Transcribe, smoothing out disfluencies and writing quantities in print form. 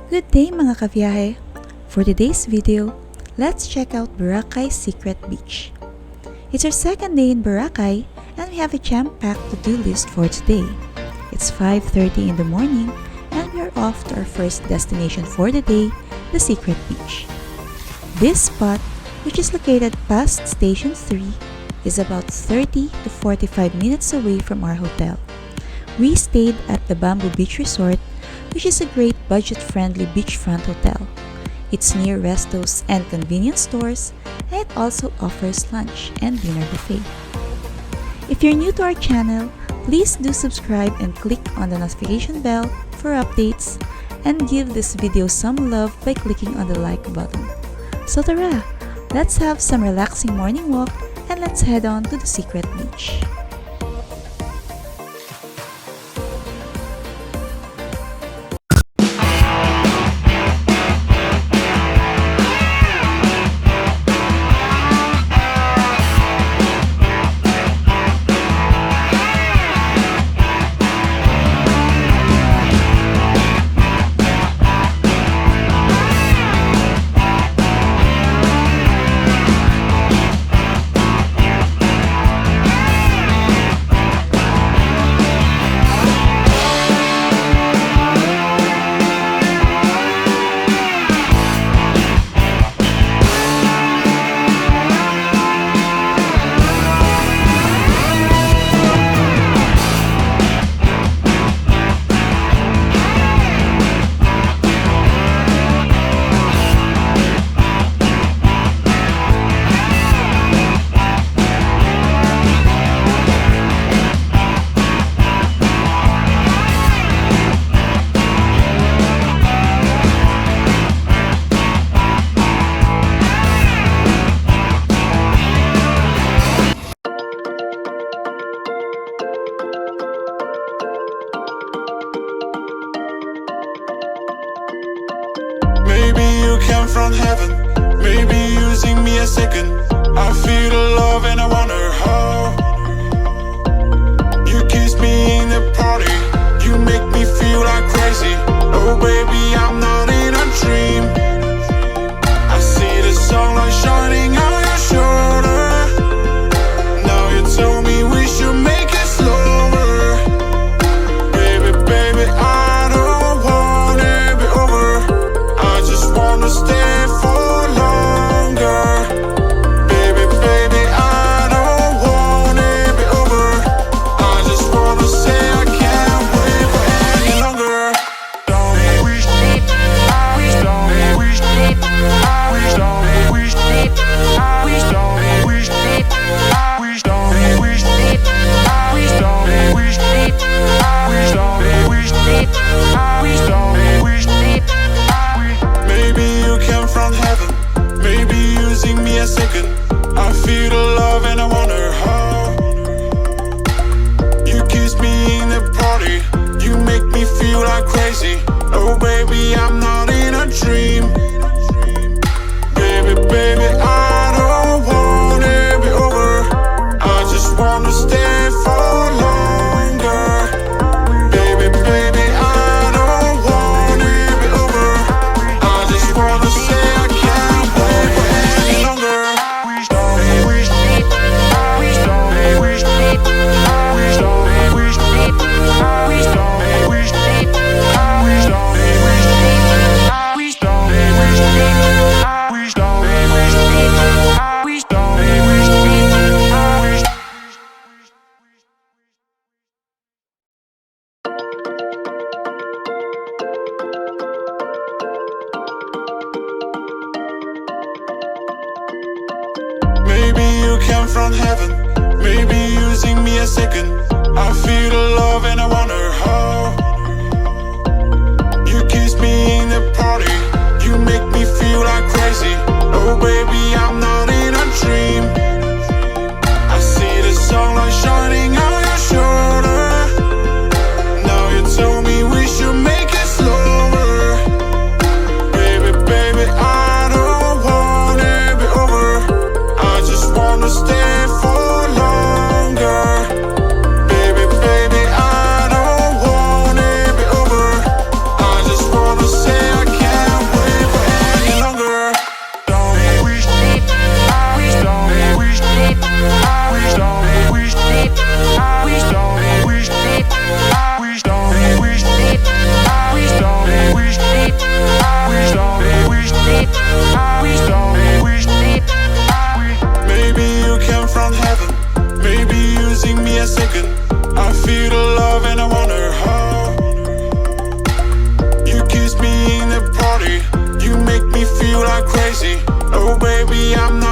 Good day mga kabiyahe! For today's video, let's check out Boracay's secret beach. It's our second day in Boracay and we have a jam-packed to-do list for today. It's 5:30 in the morning and we are off to our first destination for the day, the secret beach. This spot, which is located past Station 3, is about 30 to 45 minutes away from our hotel. We stayed at the Bamboo Beach Resort, which is a great budget-friendly beachfront hotel. It's near restos and convenience stores, and it also offers lunch and dinner buffet. If you're new to our channel, please do subscribe and click on the notification bell for updates, and give this video some love by clicking on the like button. So tara, let's have some relaxing morning walk and let's head on to the secret beach. Maybe you came from heaven, maybe using me a second. I feel the love and I wonder how. You kiss me in the party, you make me feel like crazy. Oh baby, I'm not in a dream. I see the sunlight shining on your shoulder. Now you tell me we should make it slower. Baby, baby, I don't want it be over. I just wanna stay for longer. Baby, baby, I don't want it be over. I just wanna say I can't wait for any longer. Don't wish, I wish, don't wish, I wish, don't wish, I wish, don't wish, I wish, don't wish, I wish, don't wish, I wish, don't wish, I wish, don't wish. Maybe you came from heaven, maybe using me a second. I feel the love and I wonder how. You kiss me in the party, you make me feel like crazy. Oh baby, I'm not in a dream. Baby, baby, I don't want it be over. I just wanna stay for longer. Baby, baby, I don't want it be over. I just wanna say I can't wait for any longer. Don't wish, I wish, don't wish, I wish, don't wish, I wish, don't wish, I wish, don't wish, I wish, don't wish, I wish, don't wish, I wish, don't wish, I wish. Maybe you came from heaven, maybe using me a second. I feel the love and I wonder how. You kiss me in the party, you make me feel like crazy. Oh baby, I'm not in a dream. I see the sunlight shining on your shoulder. Now you tell me we should make it slower. Baby, baby, I don't want it be over. I just wanna stay for longer. Baby, baby, I don't like crazy. Oh baby, I'm not